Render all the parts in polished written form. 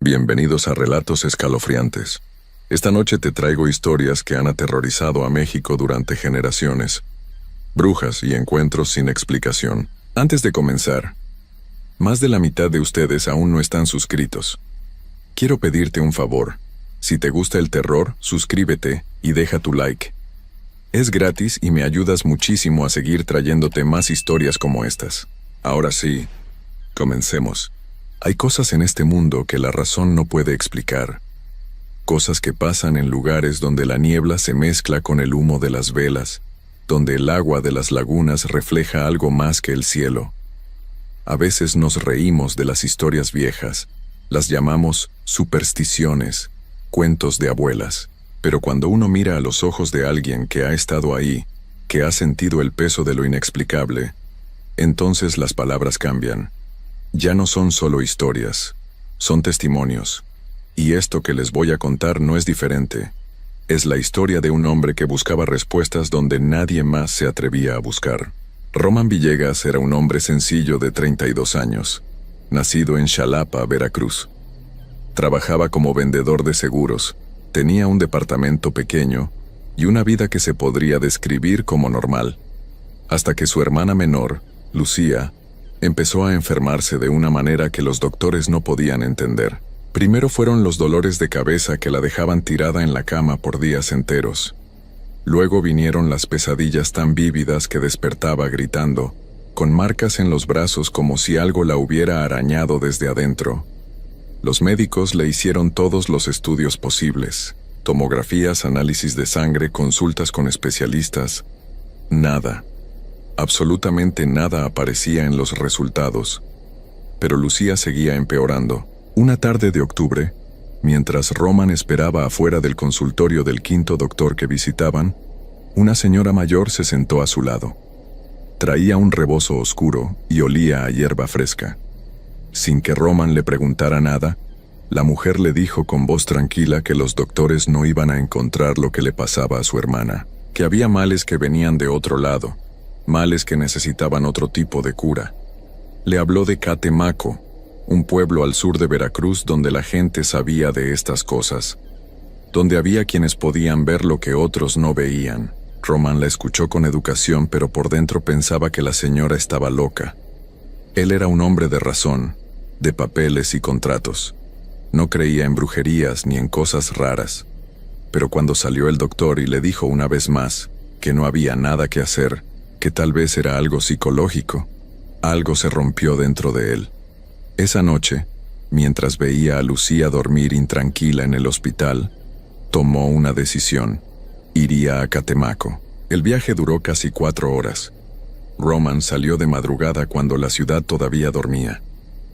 Bienvenidos a Relatos Escalofriantes. Esta noche te traigo historias que han aterrorizado a México durante generaciones. Brujas y encuentros sin explicación. Antes de comenzar, más de la mitad de ustedes aún no están suscritos. Quiero pedirte un favor. Si te gusta el terror, suscríbete y deja tu like. Es gratis y me ayudas muchísimo a seguir trayéndote más historias como estas. Ahora sí, comencemos. Hay cosas en este mundo que la razón no puede explicar. Cosas que pasan en lugares donde la niebla se mezcla con el humo de las velas, donde el agua de las lagunas refleja algo más que el cielo. A veces nos reímos de las historias viejas, las llamamos supersticiones, cuentos de abuelas, pero cuando uno mira a los ojos de alguien que ha estado ahí, que ha sentido el peso de lo inexplicable, entonces las palabras cambian. Ya no son solo historias, son testimonios. Y esto que les voy a contar no es diferente. Es la historia de un hombre que buscaba respuestas donde nadie más se atrevía a buscar. Román Villegas era un hombre sencillo de 32 años, nacido en Xalapa, Veracruz. Trabajaba como vendedor de seguros, tenía un departamento pequeño y una vida que se podría describir como normal. Hasta que su hermana menor, Lucía, empezó a enfermarse de una manera que los doctores no podían entender. Primero fueron los dolores de cabeza que la dejaban tirada en la cama por días enteros. Luego vinieron las pesadillas tan vívidas que despertaba gritando, con marcas en los brazos como si algo la hubiera arañado desde adentro. Los médicos le hicieron todos los estudios posibles, tomografías, análisis de sangre, consultas con especialistas. Nada. Absolutamente nada aparecía en los resultados. Pero Lucía seguía empeorando. Una tarde de octubre, mientras Román esperaba afuera del consultorio del quinto doctor que visitaban, una señora mayor se sentó a su lado. Traía un rebozo oscuro y olía a hierba fresca. Sin que Román le preguntara nada, la mujer le dijo con voz tranquila que los doctores no iban a encontrar lo que le pasaba a su hermana, que había males que venían de otro lado, males que necesitaban otro tipo de cura. Le habló de Catemaco, un pueblo al sur de Veracruz donde la gente sabía de estas cosas, donde había quienes podían ver lo que otros no veían. Román la escuchó con educación, pero por dentro pensaba que la señora estaba loca. Él era un hombre de razón, de papeles y contratos. No creía en brujerías ni en cosas raras. Pero cuando salió el doctor y le dijo una vez más que no había nada que hacer, que tal vez era algo psicológico, algo se rompió dentro de él. Esa noche, mientras veía a Lucía dormir intranquila en el hospital, tomó una decisión. Iría a Catemaco. El viaje duró casi 4 horas. Román salió de madrugada cuando la ciudad todavía dormía.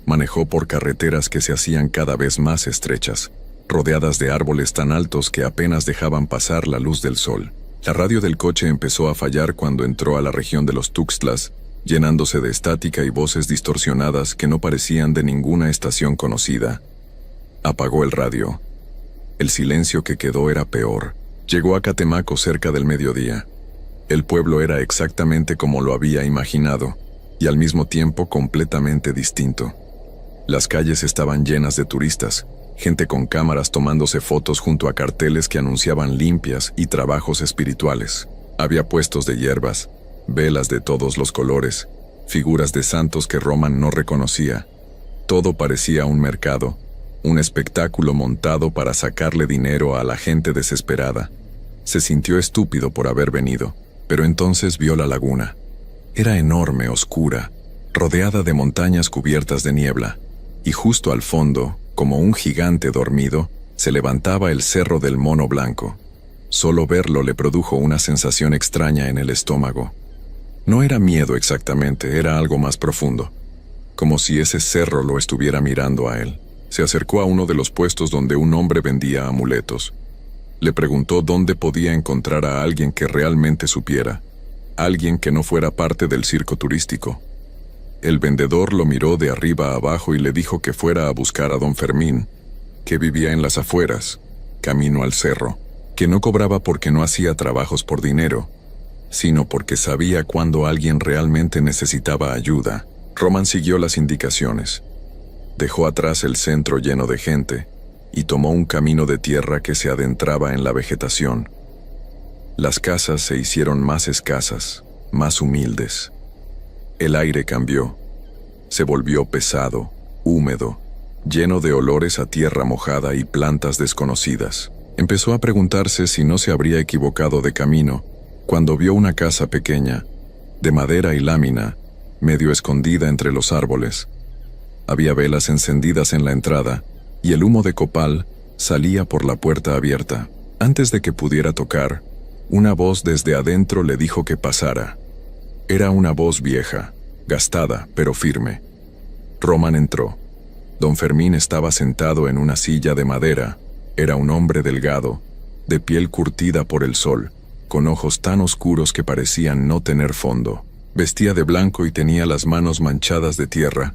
Manejó por carreteras que se hacían cada vez más estrechas, rodeadas de árboles tan altos que apenas dejaban pasar la luz del sol. La radio del coche empezó a fallar cuando entró a la región de los Tuxtlas, llenándose de estática y voces distorsionadas que no parecían de ninguna estación conocida. Apagó el radio. El silencio que quedó era peor. Llegó a Catemaco cerca del mediodía. El pueblo era exactamente como lo había imaginado, y al mismo tiempo completamente distinto. Las calles estaban llenas de turistas, gente con cámaras tomándose fotos junto a carteles que anunciaban limpias y trabajos espirituales. Había puestos de hierbas, velas de todos los colores, figuras de santos que Román no reconocía. Todo parecía un mercado, un espectáculo montado para sacarle dinero a la gente desesperada. Se sintió estúpido por haber venido, pero entonces vio la laguna. Era enorme, oscura, rodeada de montañas cubiertas de niebla, y justo al fondo, como un gigante dormido, se levantaba el Cerro del Mono Blanco. Solo verlo le produjo una sensación extraña en el estómago. No era miedo exactamente, era algo más profundo, como si ese cerro lo estuviera mirando a él. Se acercó a uno de los puestos donde un hombre vendía amuletos. Le preguntó dónde podía encontrar a alguien que realmente supiera, alguien que no fuera parte del circo turístico. El vendedor lo miró de arriba a abajo y le dijo que fuera a buscar a don Fermín, que vivía en las afueras, camino al cerro, que no cobraba porque no hacía trabajos por dinero, sino porque sabía cuando alguien realmente necesitaba ayuda. Román siguió las indicaciones. Dejó atrás el centro lleno de gente y tomó un camino de tierra que se adentraba en la vegetación. Las casas se hicieron más escasas, más humildes. El aire cambió. Se volvió pesado, húmedo, lleno de olores a tierra mojada y plantas desconocidas. Empezó a preguntarse si no se habría equivocado de camino cuando vio una casa pequeña, de madera y lámina, medio escondida entre los árboles. Había velas encendidas en la entrada y el humo de copal salía por la puerta abierta. Antes de que pudiera tocar, una voz desde adentro le dijo que pasara. Era una voz vieja, gastada, pero firme. Roman entró. Don Fermín estaba sentado en una silla de madera. Era un hombre delgado, de piel curtida por el sol, con ojos tan oscuros que parecían no tener fondo. Vestía de blanco y tenía las manos manchadas de tierra.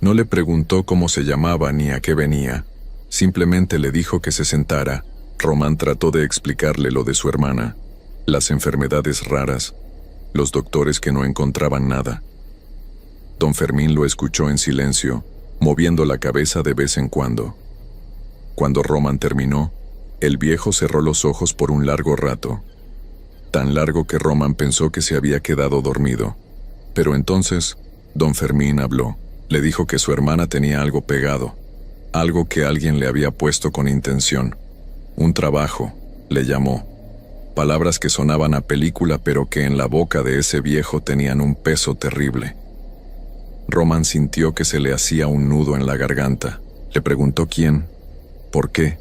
No le preguntó cómo se llamaba ni a qué venía. Simplemente le dijo que se sentara. Roman trató de explicarle lo de su hermana, las enfermedades raras, los doctores que no encontraban nada. Don Fermín lo escuchó en silencio, moviendo la cabeza de vez en cuando. Cuando Roman terminó, el viejo cerró los ojos por un largo rato, tan largo que Roman pensó que se había quedado dormido. Pero entonces, Don Fermín habló. Le dijo que su hermana tenía algo pegado, algo que alguien le había puesto con intención. Un trabajo, le llamó. Palabras que sonaban a película pero que en la boca de ese viejo tenían un peso terrible. Roman sintió que se le hacía un nudo en la garganta. Le preguntó quién, por qué.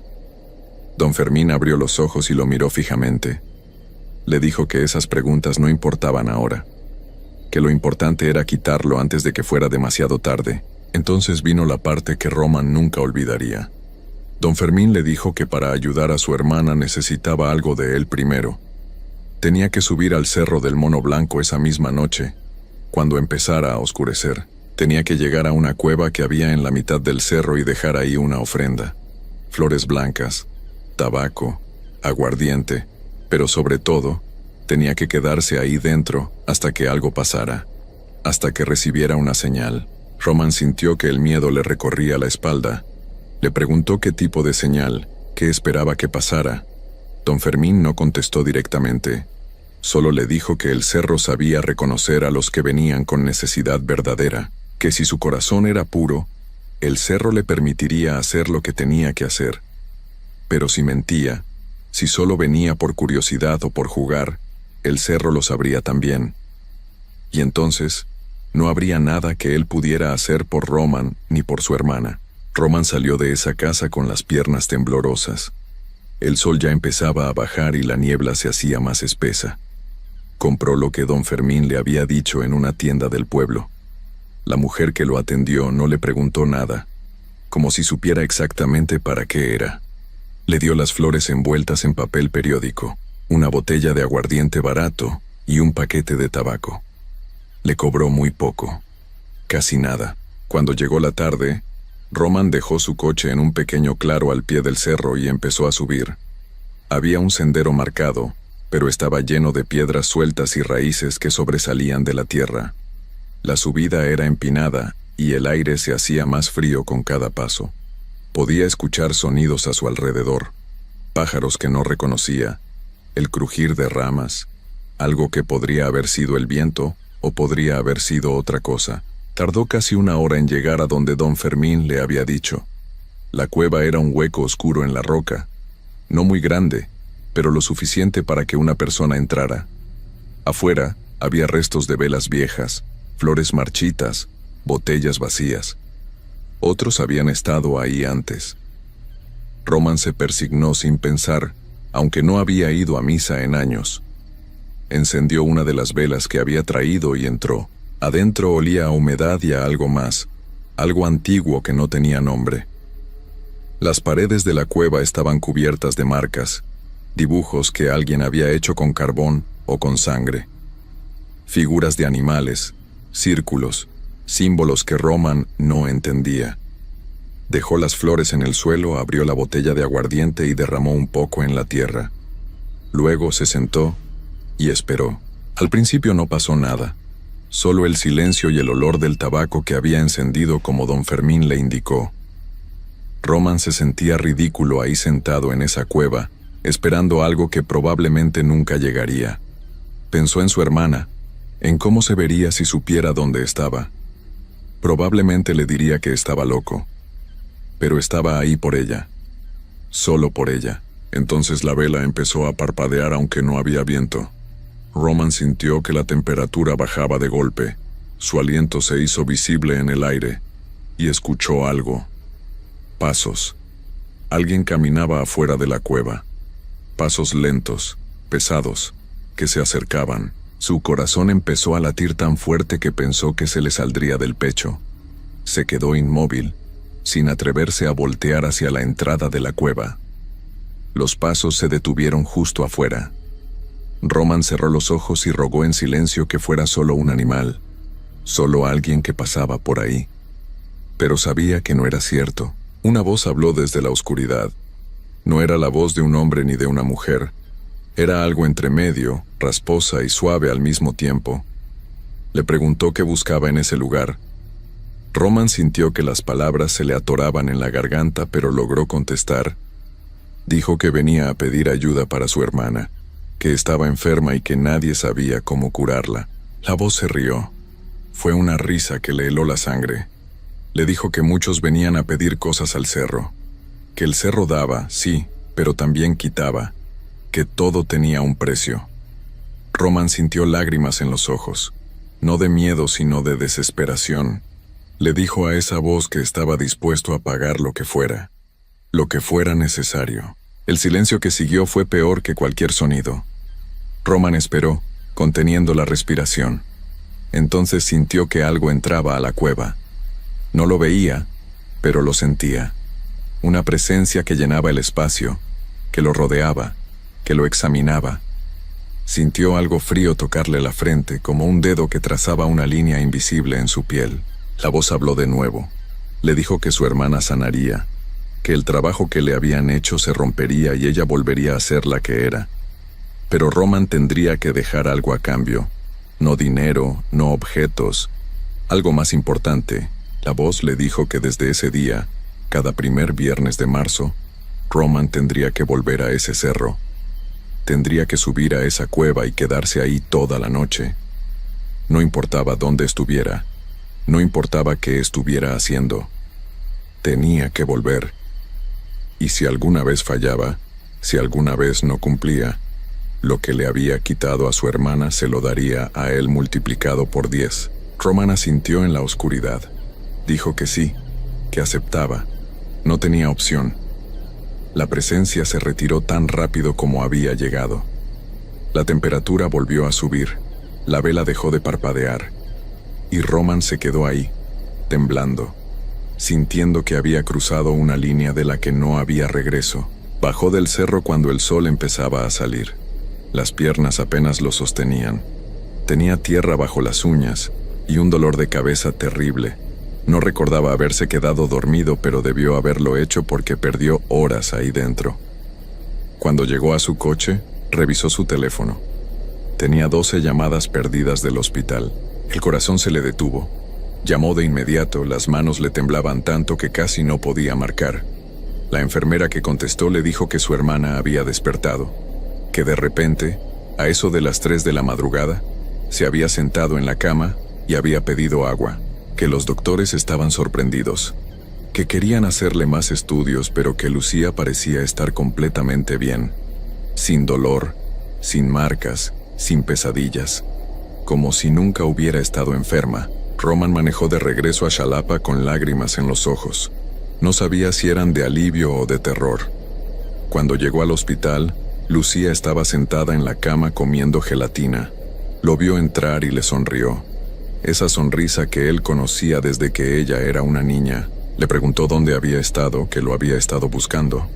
Don Fermín abrió los ojos y lo miró fijamente. Le dijo que esas preguntas no importaban ahora, que lo importante era quitarlo antes de que fuera demasiado tarde. Entonces vino la parte que Roman nunca olvidaría. Don Fermín le dijo que para ayudar a su hermana necesitaba algo de él primero. Tenía que subir al Cerro del Mono Blanco esa misma noche, cuando empezara a oscurecer. Tenía que llegar a una cueva que había en la mitad del cerro y dejar ahí una ofrenda. Flores blancas, tabaco, aguardiente, pero sobre todo, tenía que quedarse ahí dentro hasta que algo pasara, hasta que recibiera una señal. Roman sintió que el miedo le recorría la espalda. Le preguntó qué tipo de señal, qué esperaba que pasara. Don Fermín no contestó directamente. Solo le dijo que el cerro sabía reconocer a los que venían con necesidad verdadera, que si su corazón era puro, el cerro le permitiría hacer lo que tenía que hacer. Pero si mentía, si solo venía por curiosidad o por jugar, el cerro lo sabría también. Y entonces, no habría nada que él pudiera hacer por Roman ni por su hermana. Roman salió de esa casa con las piernas temblorosas. El sol ya empezaba a bajar y la niebla se hacía más espesa. Compró lo que don Fermín le había dicho en una tienda del pueblo. La mujer que lo atendió no le preguntó nada, como si supiera exactamente para qué era. Le dio las flores envueltas en papel periódico, una botella de aguardiente barato y un paquete de tabaco. Le cobró muy poco, casi nada. Cuando llegó la tarde, Roman dejó su coche en un pequeño claro al pie del cerro y empezó a subir. Había un sendero marcado, pero estaba lleno de piedras sueltas y raíces que sobresalían de la tierra. La subida era empinada y el aire se hacía más frío con cada paso. Podía escuchar sonidos a su alrededor, pájaros que no reconocía, el crujir de ramas, algo que podría haber sido el viento o podría haber sido otra cosa. Tardó casi una hora en llegar a donde don Fermín le había dicho. La cueva era un hueco oscuro en la roca, no muy grande, pero lo suficiente para que una persona entrara. Afuera había restos de velas viejas, flores marchitas, botellas vacías. Otros habían estado ahí antes. Roman se persignó sin pensar, aunque no había ido a misa en años. Encendió una de las velas que había traído y entró. Adentro olía a humedad y a algo más, algo antiguo que no tenía nombre. Las paredes de la cueva estaban cubiertas de marcas, dibujos que alguien había hecho con carbón o con sangre. Figuras de animales, círculos, símbolos que Roman no entendía. Dejó las flores en el suelo, abrió la botella de aguardiente y derramó un poco en la tierra. Luego se sentó y esperó. Al principio no pasó nada. Solo el silencio y el olor del tabaco que había encendido como don Fermín le indicó. Roman se sentía ridículo ahí sentado en esa cueva, esperando algo que probablemente nunca llegaría. Pensó en su hermana, en cómo se vería si supiera dónde estaba. Probablemente le diría que estaba loco. Pero estaba ahí por ella. Solo por ella. Entonces la vela empezó a parpadear aunque no había viento. Roman sintió que la temperatura bajaba de golpe. Su aliento se hizo visible en el aire. Y escuchó algo. Pasos. Alguien caminaba afuera de la cueva. Pasos lentos, pesados, que se acercaban. Su corazón empezó a latir tan fuerte que pensó que se le saldría del pecho. Se quedó inmóvil, sin atreverse a voltear hacia la entrada de la cueva. Los pasos se detuvieron justo afuera. Roman cerró los ojos y rogó en silencio que fuera solo un animal, solo alguien que pasaba por ahí. Pero sabía que no era cierto. Una voz habló desde la oscuridad. No era la voz de un hombre ni de una mujer. Era algo entre medio, rasposa y suave al mismo tiempo. Le preguntó qué buscaba en ese lugar. Roman sintió que las palabras se le atoraban en la garganta, pero logró contestar. Dijo que venía a pedir ayuda para su hermana, que estaba enferma y que nadie sabía cómo curarla. La voz se rió. Fue una risa que le heló la sangre. Le dijo que muchos venían a pedir cosas al cerro. Que el cerro daba, sí, pero también quitaba. Que todo tenía un precio. Roman sintió lágrimas en los ojos, no de miedo sino de desesperación. Le dijo a esa voz que estaba dispuesto a pagar lo que fuera necesario. El silencio que siguió fue peor que cualquier sonido. Roman esperó, conteniendo la respiración. Entonces sintió que algo entraba a la cueva. No lo veía, pero lo sentía. Una presencia que llenaba el espacio, que lo rodeaba, que lo examinaba. Sintió algo frío tocarle la frente, como un dedo que trazaba una línea invisible en su piel. La voz habló de nuevo. Le dijo que su hermana sanaría, que el trabajo que le habían hecho se rompería y ella volvería a ser la que era. Pero Roman tendría que dejar algo a cambio. No dinero, no objetos. Algo más importante. La voz le dijo que desde ese día, cada primer viernes de marzo, Roman tendría que volver a ese cerro. Tendría que subir a esa cueva y quedarse ahí toda la noche. No importaba dónde estuviera, no importaba qué estuviera haciendo. Tenía que volver. Y si alguna vez fallaba, si alguna vez no cumplía, lo que le había quitado a su hermana se lo daría a él multiplicado por 10. Roman asintió en la oscuridad. Dijo que sí, que aceptaba. No tenía opción. La presencia se retiró tan rápido como había llegado. La temperatura volvió a subir, la vela dejó de parpadear, y Roman se quedó ahí, temblando, sintiendo que había cruzado una línea de la que no había regreso. Bajó del cerro cuando el sol empezaba a salir. Las piernas apenas lo sostenían. Tenía tierra bajo las uñas y un dolor de cabeza terrible. No recordaba haberse quedado dormido, pero debió haberlo hecho porque perdió horas ahí dentro. Cuando llegó a su coche, revisó su teléfono. Tenía 12 llamadas perdidas del hospital. El corazón se le detuvo. Llamó de inmediato, las manos le temblaban tanto que casi no podía marcar. La enfermera que contestó le dijo que su hermana había despertado, que de repente, a eso de las 3 de la madrugada, se había sentado en la cama y había pedido agua. Que los doctores estaban sorprendidos, que querían hacerle más estudios, pero que Lucía parecía estar completamente bien, sin dolor, sin marcas, sin pesadillas, como si nunca hubiera estado enferma. Roman manejó de regreso a Xalapa con lágrimas en los ojos. No sabía si eran de alivio o de terror. Cuando llegó al hospital, Lucía estaba sentada en la cama comiendo gelatina. Lo vio entrar y le sonrió. Esa sonrisa que él conocía desde que ella era una niña. Le preguntó dónde había estado, que lo había estado buscando.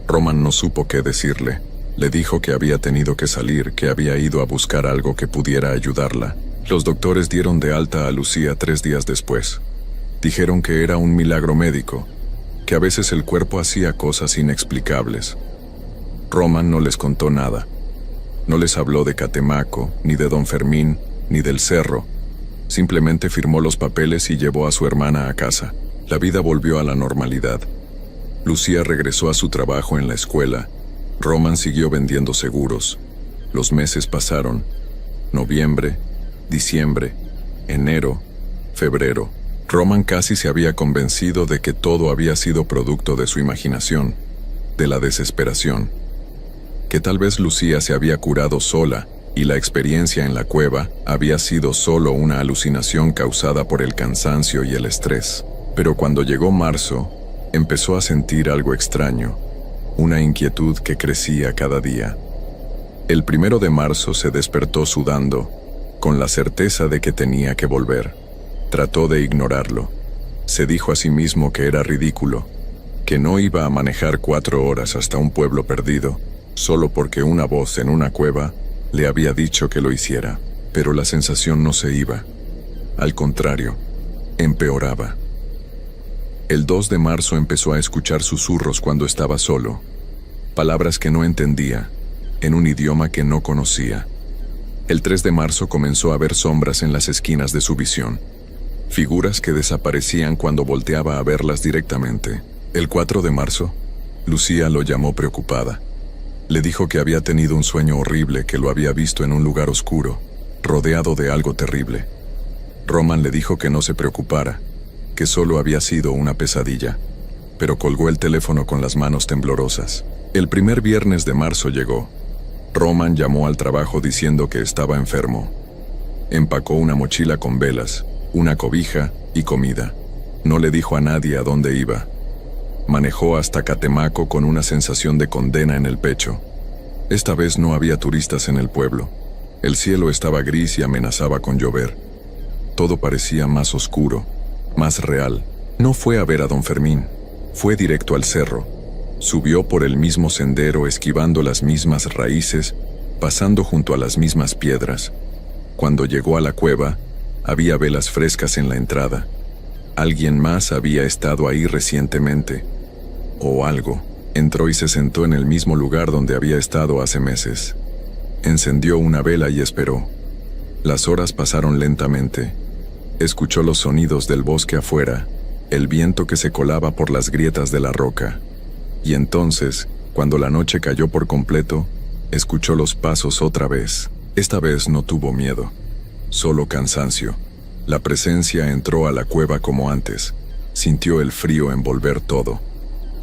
Roman no supo qué decirle. Le dijo que había tenido que salir, que había ido a buscar algo que pudiera ayudarla. Los doctores dieron de alta a Lucía 3 días después. Dijeron que era un milagro médico, que a veces el cuerpo hacía cosas inexplicables. Roman no les contó nada. No les habló de Catemaco, ni de don Fermín, ni del cerro. Simplemente firmó los papeles y llevó a su hermana a casa. La vida volvió a la normalidad. Lucía regresó a su trabajo en la escuela. Roman siguió vendiendo seguros. Los meses pasaron. Noviembre, diciembre, enero, febrero. Roman casi se había convencido de que todo había sido producto de su imaginación, de la desesperación. Que tal vez Lucía se había curado sola y la experiencia en la cueva había sido solo una alucinación causada por el cansancio y el estrés. Pero cuando llegó marzo, empezó a sentir algo extraño, una inquietud que crecía cada día. El 1 de marzo se despertó sudando, con la certeza de que tenía que volver. Trató de ignorarlo. Se dijo a sí mismo que era ridículo, que no iba a manejar 4 horas hasta un pueblo perdido, solo porque una voz en una cueva le había dicho que lo hiciera. Pero la sensación no se iba. Al contrario, empeoraba. El 2 de marzo empezó a escuchar susurros cuando estaba solo. Palabras que no entendía, en un idioma que no conocía. El 3 de marzo comenzó a ver sombras en las esquinas de su visión. Figuras que desaparecían cuando volteaba a verlas directamente. El 4 de marzo, Lucía lo llamó preocupada. Le dijo que había tenido un sueño horrible, que lo había visto en un lugar oscuro, rodeado de algo terrible. Roman le dijo que no se preocupara, que solo había sido una pesadilla, pero colgó el teléfono con las manos temblorosas. El primer viernes de marzo llegó. Roman llamó al trabajo diciendo que estaba enfermo. Empacó una mochila con velas, una cobija y comida. No le dijo a nadie a dónde iba. Manejó hasta Catemaco con una sensación de condena en el pecho. Esta vez no había turistas en el pueblo. El cielo estaba gris y amenazaba con llover. Todo parecía más oscuro, más real. No fue a ver a don Fermín. Fue directo al cerro. Subió por el mismo sendero, esquivando las mismas raíces, pasando junto a las mismas piedras. Cuando llegó a la cueva, había velas frescas en la entrada. Alguien más había estado ahí recientemente. O algo. Entró y se sentó en el mismo lugar donde había estado hace meses. Encendió una vela y esperó. Las horas pasaron lentamente. Escuchó los sonidos del bosque afuera, el viento que se colaba por las grietas de la roca. Y entonces, cuando la noche cayó por completo, escuchó los pasos otra vez. Esta vez no tuvo miedo, solo cansancio. La presencia entró a la cueva como antes. Sintió el frío envolver todo.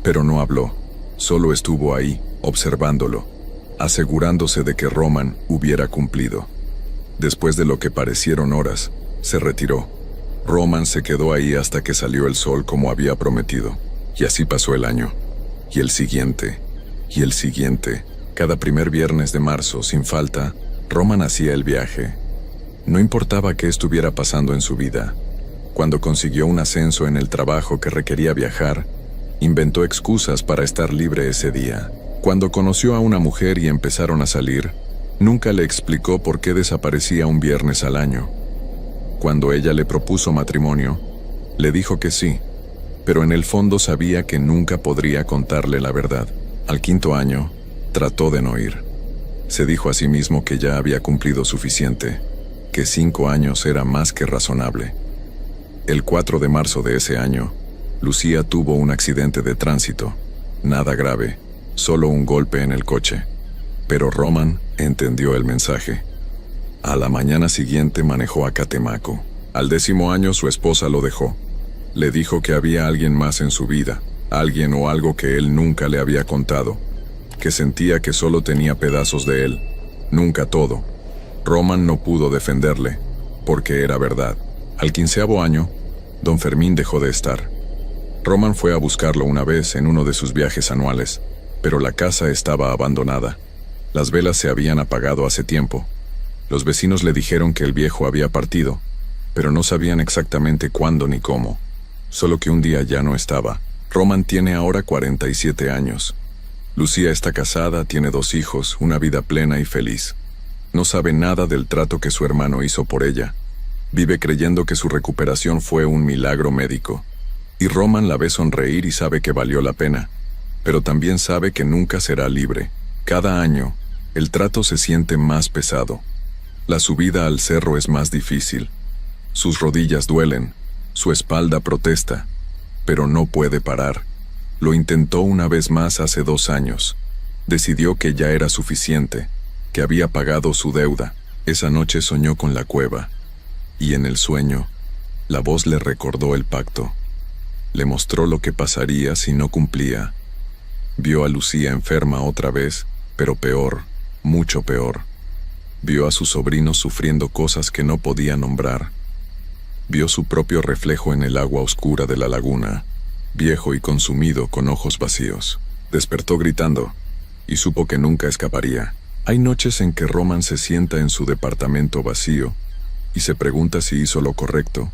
Pero no habló, solo estuvo ahí, observándolo, asegurándose de que Roman hubiera cumplido. Después de lo que parecieron horas, se retiró. Roman se quedó ahí hasta que salió el sol como había prometido. Y así pasó el año. Y el siguiente. Y el siguiente. Cada primer viernes de marzo, sin falta, Roman hacía el viaje. No importaba qué estuviera pasando en su vida. Cuando consiguió un ascenso en el trabajo que requería viajar, inventó excusas para estar libre ese día. Cuando conoció a una mujer y empezaron a salir, nunca le explicó por qué desaparecía un viernes al año. Cuando ella le propuso matrimonio, le dijo que sí, pero en el fondo sabía que nunca podría contarle la verdad. Al 5.º año, trató de no ir. Se dijo a sí mismo que ya había cumplido suficiente, que 5 años era más que razonable. El 4 de marzo de ese año, Lucía tuvo un accidente de tránsito. Nada grave, solo un golpe en el coche. Pero Roman entendió el mensaje. A la mañana siguiente manejó a Catemaco. Al 10.º año su esposa lo dejó. Le dijo que había alguien más en su vida, alguien o algo que él nunca le había contado, que sentía que solo tenía pedazos de él, nunca todo. Roman no pudo defenderle, porque era verdad. Al 15.º año, don Fermín dejó de estar. Roman fue a buscarlo una vez en uno de sus viajes anuales, pero la casa estaba abandonada. Las velas se habían apagado hace tiempo. Los vecinos le dijeron que el viejo había partido, pero no sabían exactamente cuándo ni cómo. Solo que un día ya no estaba. Roman tiene ahora 47 años. Lucía está casada, tiene 2 hijos, una vida plena y feliz. No sabe nada del trato que su hermano hizo por ella. Vive creyendo que su recuperación fue un milagro médico. Y Roman la ve sonreír y sabe que valió la pena, pero también sabe que nunca será libre. Cada año, el trato se siente más pesado. La subida al cerro es más difícil. Sus rodillas duelen, su espalda protesta, pero no puede parar. Lo intentó una vez más hace 2 años. Decidió que ya era suficiente, que había pagado su deuda. Esa noche soñó con la cueva, y en el sueño, la voz le recordó el pacto. Le mostró lo que pasaría si no cumplía. Vio a Lucía enferma otra vez, pero peor, mucho peor. Vio a sus sobrinos sufriendo cosas que no podía nombrar. Vio su propio reflejo en el agua oscura de la laguna, viejo y consumido con ojos vacíos. Despertó gritando, y supo que nunca escaparía. Hay noches en que Roman se sienta en su departamento vacío y se pregunta si hizo lo correcto,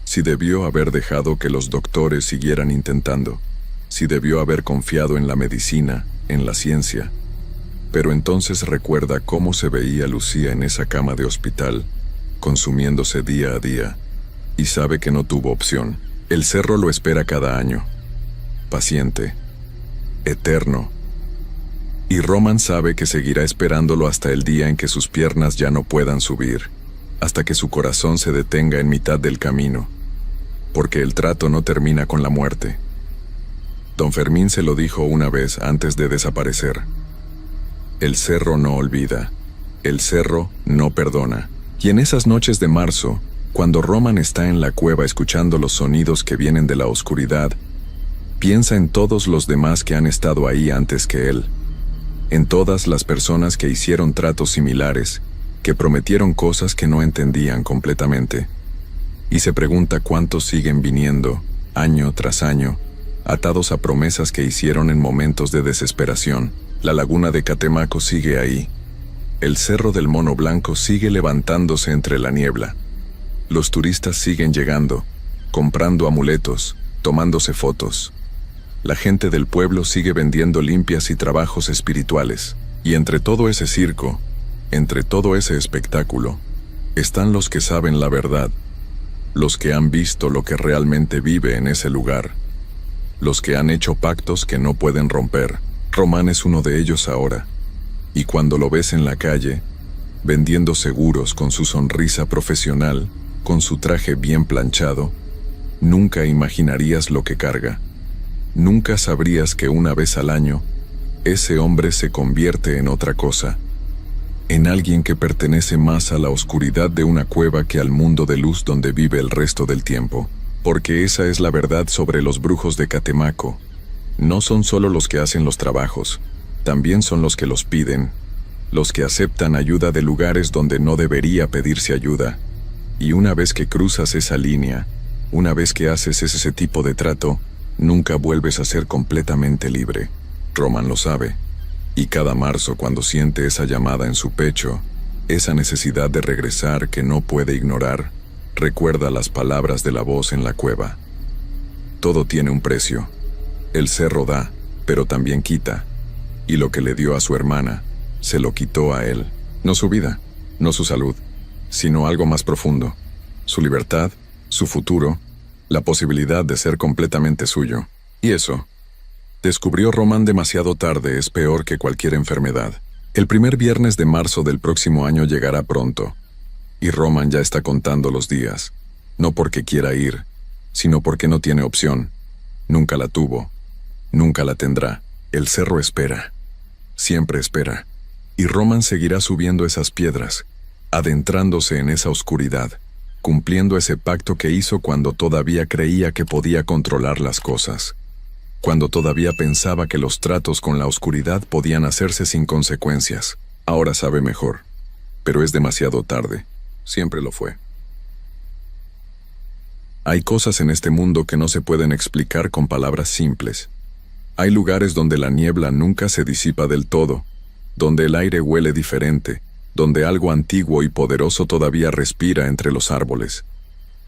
si debió haber dejado que los doctores siguieran intentando, si debió haber confiado en la medicina, en la ciencia. Pero entonces recuerda cómo se veía Lucía en esa cama de hospital, consumiéndose día a día, y sabe que no tuvo opción. El cerro lo espera cada año, paciente, eterno. Y Roman sabe que seguirá esperándolo hasta el día en que sus piernas ya no puedan subir, hasta que su corazón se detenga en mitad del camino, porque el trato no termina con la muerte. Don Fermín se lo dijo una vez antes de desaparecer. El cerro no olvida, el cerro no perdona. Y en esas noches de marzo, cuando Roman está en la cueva escuchando los sonidos que vienen de la oscuridad, piensa en todos los demás que han estado ahí antes que él, en todas las personas que hicieron tratos similares, que prometieron cosas que no entendían completamente, y se pregunta cuántos siguen viniendo, año tras año, atados a promesas que hicieron en momentos de desesperación. La laguna de Catemaco sigue ahí. El cerro del Mono Blanco sigue levantándose entre la niebla. Los turistas siguen llegando, comprando amuletos, tomándose fotos. La gente del pueblo sigue vendiendo limpias y trabajos espirituales. Y entre todo ese circo, entre todo ese espectáculo, están los que saben la verdad, los que han visto lo que realmente vive en ese lugar, los que han hecho pactos que no pueden romper. Roman es uno de ellos ahora, y cuando lo ves en la calle, vendiendo seguros con su sonrisa profesional, con su traje bien planchado, nunca imaginarías lo que carga. Nunca sabrías que una vez al año, ese hombre se convierte en otra cosa, en alguien que pertenece más a la oscuridad de una cueva que al mundo de luz donde vive el resto del tiempo. Porque esa es la verdad sobre los brujos de Catemaco. No son solo los que hacen los trabajos, también son los que los piden, los que aceptan ayuda de lugares donde no debería pedirse ayuda. Y una vez que cruzas esa línea, una vez que haces ese tipo de trato, nunca vuelves a ser completamente libre. Roman lo sabe, y cada marzo cuando siente esa llamada en su pecho, esa necesidad de regresar que no puede ignorar, recuerda las palabras de la voz en la cueva. Todo tiene un precio. El cerro da, pero también quita, y lo que le dio a su hermana, se lo quitó a él. No su vida, no su salud, sino algo más profundo. Su libertad, su futuro, la posibilidad de ser completamente suyo. Y eso, descubrió Roman demasiado tarde, es peor que cualquier enfermedad. El primer viernes de marzo del próximo año llegará pronto, y Roman ya está contando los días, no porque quiera ir, sino porque no tiene opción. Nunca la tuvo, nunca la tendrá. El cerro espera, siempre espera, y Roman seguirá subiendo esas piedras, adentrándose en esa oscuridad, cumpliendo ese pacto que hizo cuando todavía creía que podía controlar las cosas, cuando todavía pensaba que los tratos con la oscuridad podían hacerse sin consecuencias. Ahora sabe mejor, pero es demasiado tarde. Siempre lo fue. Hay cosas en este mundo que no se pueden explicar con palabras simples. Hay lugares donde la niebla nunca se disipa del todo, donde el aire huele diferente, donde algo antiguo y poderoso todavía respira entre los árboles.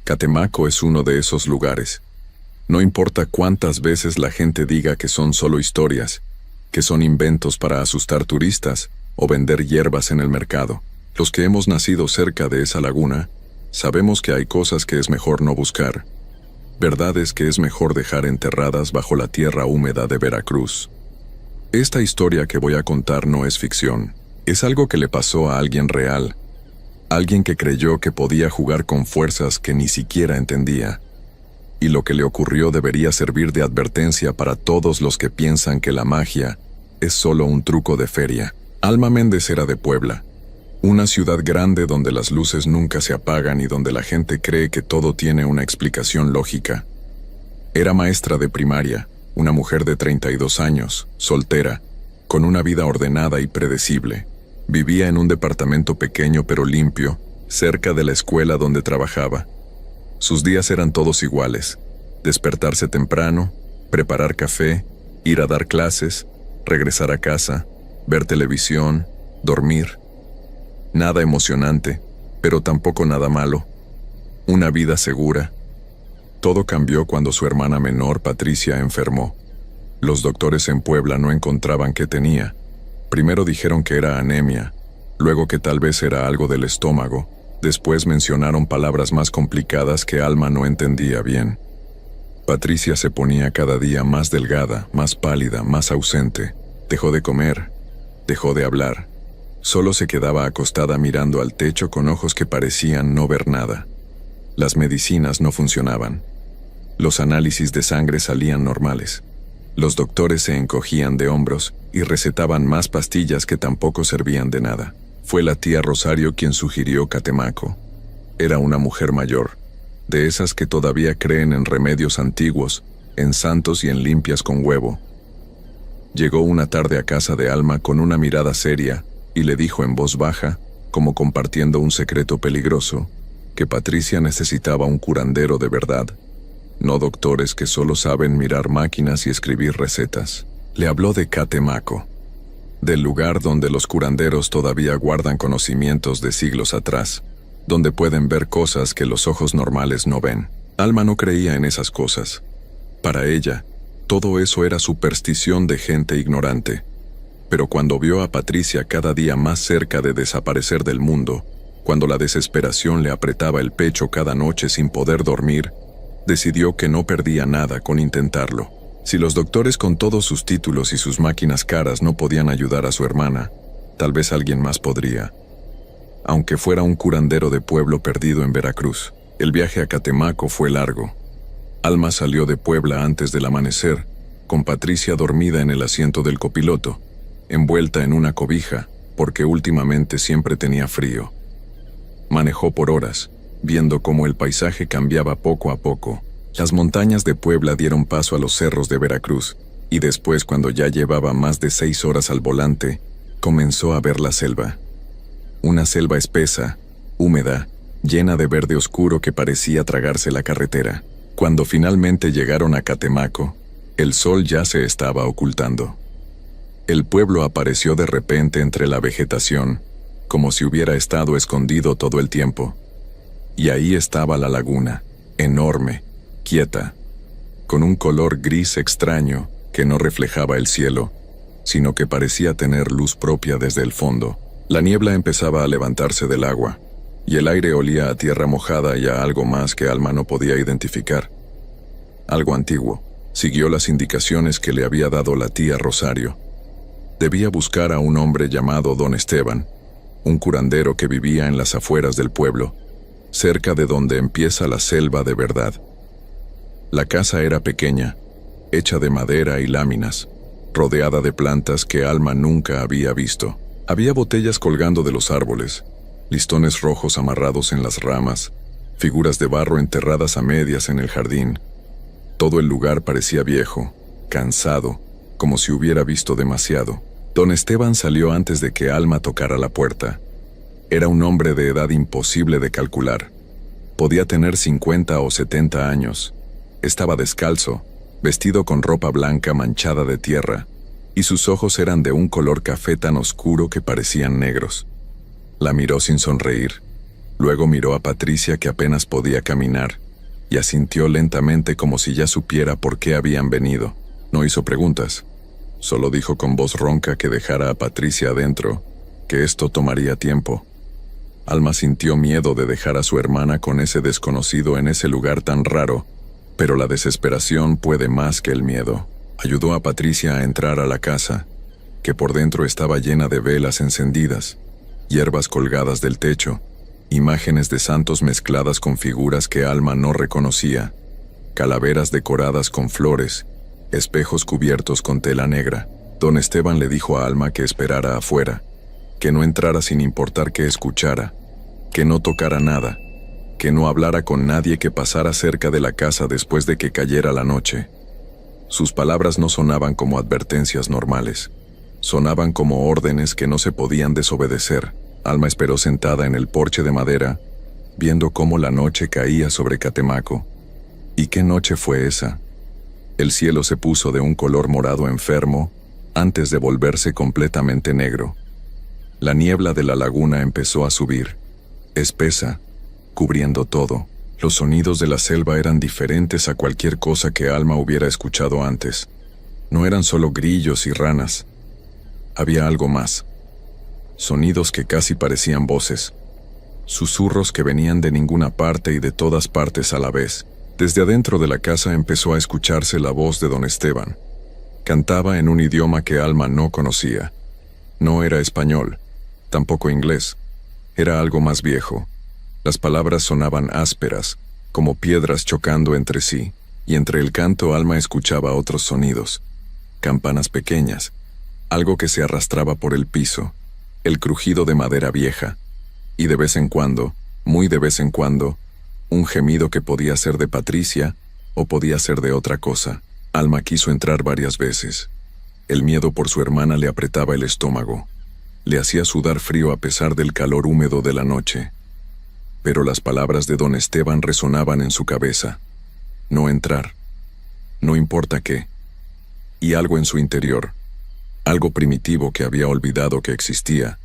Catemaco es uno de esos lugares. No importa cuántas veces la gente diga que son solo historias, que son inventos para asustar turistas o vender hierbas en el mercado. Los que hemos nacido cerca de esa laguna, sabemos que hay cosas que es mejor no buscar, verdades que es mejor dejar enterradas bajo la tierra húmeda de Veracruz. Esta historia que voy a contar no es ficción, es algo que le pasó a alguien real, Alguien que creyó que podía jugar con fuerzas que ni siquiera entendía. Y lo que le ocurrió debería servir de advertencia para todos los que piensan que la magia es solo un truco de feria. Alma Méndez era de Puebla, una ciudad grande donde las luces nunca se apagan y donde la gente cree que todo tiene una explicación lógica. Era maestra de primaria, una mujer de 32 años, soltera, con una vida ordenada y predecible. Vivía en un departamento pequeño pero limpio, cerca de la escuela donde trabajaba. Sus días eran todos iguales: despertarse temprano, preparar café, ir a dar clases, regresar a casa, ver televisión, dormir. Nada emocionante, pero tampoco nada malo. Una vida segura. Todo cambió cuando su hermana menor, Patricia, enfermó. Los doctores en Puebla no encontraban qué tenía. Primero dijeron que era anemia, luego que tal vez era algo del estómago. Después mencionaron palabras más complicadas que Alma no entendía bien. Patricia se ponía cada día más delgada, más pálida, más ausente. Dejó de comer, dejó de hablar. Solo se quedaba acostada mirando al techo con ojos que parecían no ver nada. Las medicinas no funcionaban. Los análisis de sangre salían normales. Los doctores se encogían de hombros y recetaban más pastillas que tampoco servían de nada. Fue la tía Rosario quien sugirió Catemaco. Era una mujer mayor, de esas que todavía creen en remedios antiguos, en santos y en limpias con huevo. Llegó una tarde a casa de Alma con una mirada seria y le dijo en voz baja, como compartiendo un secreto peligroso, que Patricia necesitaba un curandero de verdad, no doctores que solo saben mirar máquinas y escribir recetas. Le habló de Catemaco, del lugar donde los curanderos todavía guardan conocimientos de siglos atrás, donde pueden ver cosas que los ojos normales no ven. Alma no creía en esas cosas. Para ella, todo eso era superstición de gente ignorante. Pero cuando vio a Patricia cada día más cerca de desaparecer del mundo, cuando la desesperación le apretaba el pecho cada noche sin poder dormir, decidió que no perdía nada con intentarlo. Si los doctores con todos sus títulos y sus máquinas caras no podían ayudar a su hermana, tal vez alguien más podría. Aunque fuera un curandero de pueblo perdido en Veracruz. El viaje a Catemaco fue largo. Alma salió de Puebla antes del amanecer, con Patricia dormida en el asiento del copiloto, envuelta en una cobija, porque últimamente siempre tenía frío. Manejó por horas, viendo cómo el paisaje cambiaba poco a poco. Las montañas de Puebla dieron paso a los cerros de Veracruz, y después, cuando ya llevaba más de 6 horas al volante, comenzó a ver la selva. Una selva espesa, húmeda, llena de verde oscuro que parecía tragarse la carretera. Cuando finalmente llegaron a Catemaco, el sol ya se estaba ocultando. El pueblo apareció de repente entre la vegetación, como si hubiera estado escondido todo el tiempo. Y ahí estaba la laguna, enorme, quieta, con un color gris extraño que no reflejaba el cielo, sino que parecía tener luz propia desde el fondo. La niebla empezaba a levantarse del agua, y el aire olía a tierra mojada y a algo más que Alma no podía identificar. Algo antiguo. Siguió las indicaciones que le había dado la tía Rosario. Debía buscar a un hombre llamado Don Esteban, un curandero que vivía en las afueras del pueblo, cerca de donde empieza la selva de verdad. La casa era pequeña, hecha de madera y láminas, rodeada de plantas que Alma nunca había visto. Había botellas colgando de los árboles, listones rojos amarrados en las ramas, figuras de barro enterradas a medias en el jardín. Todo el lugar parecía viejo, cansado, como si hubiera visto demasiado. Don Esteban salió antes de que Alma tocara la puerta. Era un hombre de edad imposible de calcular. Podía tener 50 o 70 años. Estaba descalzo, vestido con ropa blanca manchada de tierra, y sus ojos eran de un color café tan oscuro que parecían negros. La miró sin sonreír. Luego miró a Patricia, que apenas podía caminar, y asintió lentamente como si ya supiera por qué habían venido. No hizo preguntas. Solo dijo con voz ronca que dejara a Patricia adentro, que esto tomaría tiempo. Alma sintió miedo de dejar a su hermana con ese desconocido en ese lugar tan raro, pero la desesperación puede más que el miedo. Ayudó a Patricia a entrar a la casa, que por dentro estaba llena de velas encendidas, hierbas colgadas del techo, Imágenes de santos mezcladas con figuras que Alma no reconocía, calaveras decoradas con flores, espejos cubiertos con tela negra. Don Esteban le dijo a Alma que esperara afuera, que no entrara sin importar qué escuchara, que no tocara nada, que no hablara con nadie que pasara cerca de la casa después de que cayera la noche. Sus palabras no sonaban como advertencias normales, sonaban como órdenes que no se podían desobedecer. Alma esperó sentada en el porche de madera, viendo cómo la noche caía sobre Catemaco. ¿Y qué noche fue esa? El cielo se puso de un color morado enfermo, antes de volverse completamente negro. La niebla de la laguna empezó a subir, espesa, cubriendo todo. Los sonidos de la selva eran diferentes a cualquier cosa que Alma hubiera escuchado antes. No eran solo grillos y ranas. Había algo más. Sonidos que casi parecían voces. Susurros que venían de ninguna parte y de todas partes a la vez. Desde adentro de la casa empezó a escucharse la voz de don Esteban. Cantaba en un idioma que Alma no conocía. No era español, tampoco inglés. Era algo más viejo. Las palabras sonaban ásperas, como piedras chocando entre sí, y entre el canto Alma escuchaba otros sonidos. Campanas pequeñas, algo que se arrastraba por el piso, el crujido de madera vieja, y de vez en cuando, muy de vez en cuando, un gemido que podía ser de Patricia o podía ser de otra cosa. Alma quiso entrar varias veces. El miedo por su hermana le apretaba el estómago. Le hacía sudar frío a pesar del calor húmedo de la noche. Pero las palabras de don Esteban resonaban en su cabeza. No entrar. No importa qué. Y algo en su interior, algo primitivo que había olvidado que existía,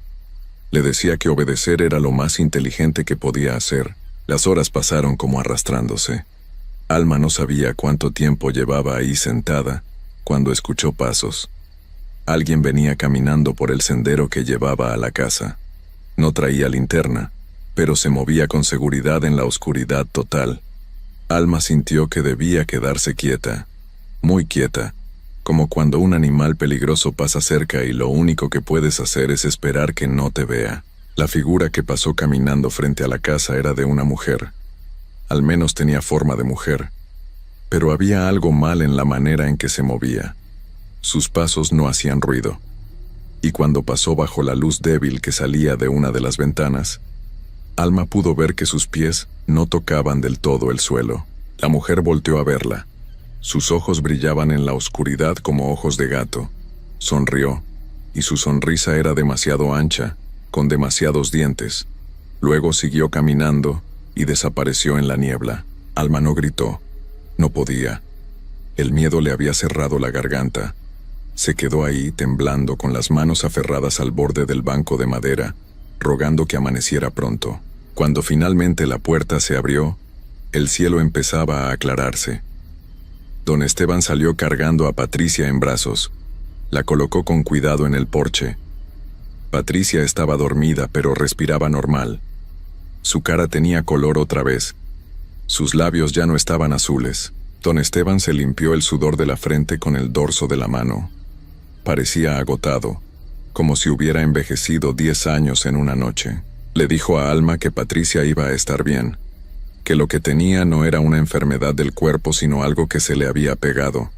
le decía que obedecer era lo más inteligente que podía hacer. Las horas pasaron como arrastrándose. Alma no sabía cuánto tiempo llevaba ahí sentada, cuando escuchó pasos. Alguien venía caminando por el sendero que llevaba a la casa. No traía linterna, pero se movía con seguridad en la oscuridad total. Alma sintió que debía quedarse quieta, muy quieta, como cuando un animal peligroso pasa cerca y lo único que puedes hacer es esperar que no te vea. La figura que pasó caminando frente a la casa era de una mujer. Al menos tenía forma de mujer. Pero había algo mal en la manera en que se movía. Sus pasos no hacían ruido. Y cuando pasó bajo la luz débil que salía de una de las ventanas, Alma pudo ver que sus pies no tocaban del todo el suelo. La mujer volteó a verla. Sus ojos brillaban en la oscuridad como ojos de gato. Sonrió, y su sonrisa era demasiado ancha, con demasiados dientes. Luego siguió caminando y desapareció en la niebla. Alma no gritó. No podía. El miedo le había cerrado la garganta. Se quedó ahí temblando con las manos aferradas al borde del banco de madera, rogando que amaneciera pronto. Cuando finalmente la puerta se abrió, el cielo empezaba a aclararse. Don Esteban salió cargando a Patricia en brazos. La colocó con cuidado en el porche. Patricia estaba dormida, pero respiraba normal. Su cara tenía color otra vez. Sus labios ya no estaban azules. Don Esteban se limpió el sudor de la frente con el dorso de la mano. Parecía agotado, como si hubiera envejecido 10 años en una noche. Le dijo a Alma que Patricia iba a estar bien, que lo que tenía no era una enfermedad del cuerpo sino algo que se le había pegado,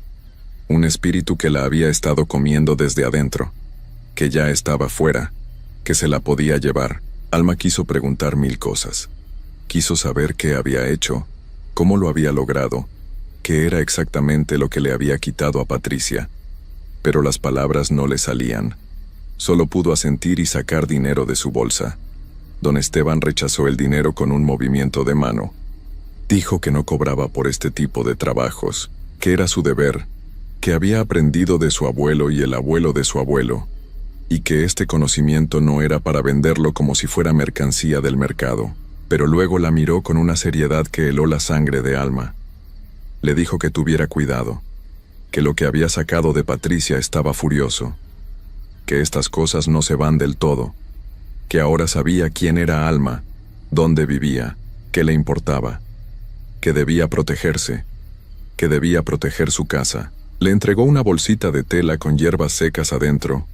un espíritu que la había estado comiendo desde adentro, que ya estaba fuera, que se la podía llevar. Alma quiso preguntar 1000 cosas. Quiso saber qué había hecho, cómo lo había logrado, qué era exactamente lo que le había quitado a Patricia. Pero las palabras no le salían. Solo pudo asentir y sacar dinero de su bolsa. Don Esteban rechazó el dinero con un movimiento de mano. Dijo que no cobraba por este tipo de trabajos, que era su deber, que había aprendido de su abuelo y el abuelo de su abuelo, y que este conocimiento no era para venderlo como si fuera mercancía del mercado. Pero luego la miró con una seriedad que heló la sangre de Alma. Le dijo que tuviera cuidado, que lo que había sacado de Patricia estaba furioso, que estas cosas no se van del todo, que ahora sabía quién era Alma, dónde vivía, qué le importaba, que debía protegerse, que debía proteger su casa. Le entregó una bolsita de tela con hierbas secas adentro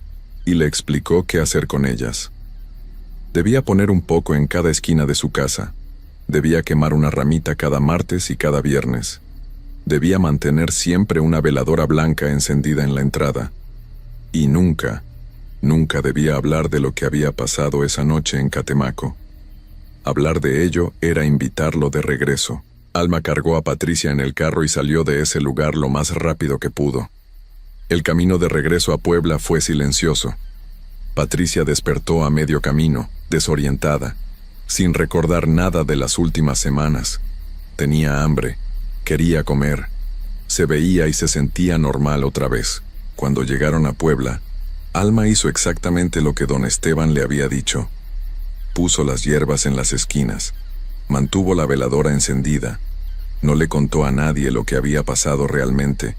y le explicó qué hacer con ellas. Debía poner un poco en cada esquina de su casa. Debía quemar una ramita cada martes y cada viernes. Debía mantener siempre una veladora blanca encendida en la entrada. Y nunca debía hablar de lo que había pasado esa noche en Catemaco. Hablar de ello era invitarlo de regreso. Alma cargó a Patricia en el carro y salió de ese lugar lo más rápido que pudo. El camino de regreso a Puebla fue silencioso. Patricia despertó a medio camino, desorientada, sin recordar nada de las últimas semanas. Tenía hambre, quería comer. Se veía y se sentía normal otra vez. Cuando llegaron a Puebla, Alma hizo exactamente lo que don Esteban le había dicho. Puso las hierbas en las esquinas, mantuvo la veladora encendida. No le contó a nadie lo que había pasado realmente.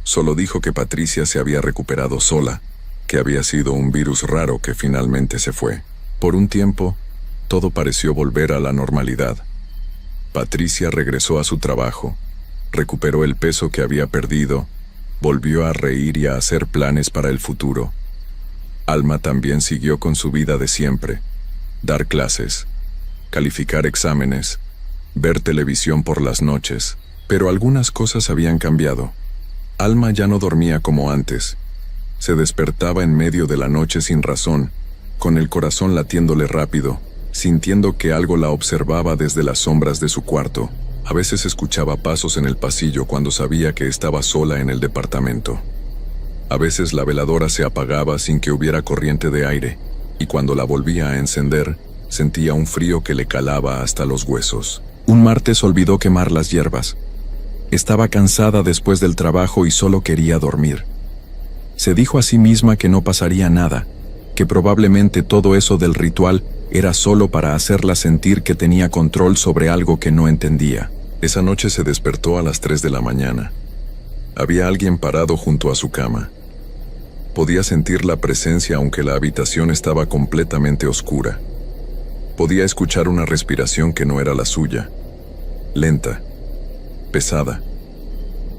Solo dijo que Patricia se había recuperado sola, que había sido un virus raro que finalmente se fue. Por un tiempo, todo pareció volver a la normalidad. Patricia regresó a su trabajo, recuperó el peso que había perdido, volvió a reír y a hacer planes para el futuro. Alma también siguió con su vida de siempre: dar clases, calificar exámenes, ver televisión por las noches. Pero algunas cosas habían cambiado. Alma ya no dormía como antes. Se despertaba en medio de la noche sin razón, con el corazón latiéndole rápido, sintiendo que algo la observaba desde las sombras de su cuarto. A veces escuchaba pasos en el pasillo cuando sabía que estaba sola en el departamento. A veces la veladora se apagaba sin que hubiera corriente de aire, y cuando la volvía a encender, sentía un frío que le calaba hasta los huesos. Un martes olvidó quemar las hierbas. Estaba cansada después del trabajo y solo quería dormir. Se dijo a sí misma que no pasaría nada, que probablemente todo eso del ritual era solo para hacerla sentir que tenía control sobre algo que no entendía. Esa noche se despertó a las 3 de la mañana. Había alguien parado junto a su cama. Podía sentir la presencia aunque la habitación estaba completamente oscura. Podía escuchar una respiración que no era la suya, lenta, pesada,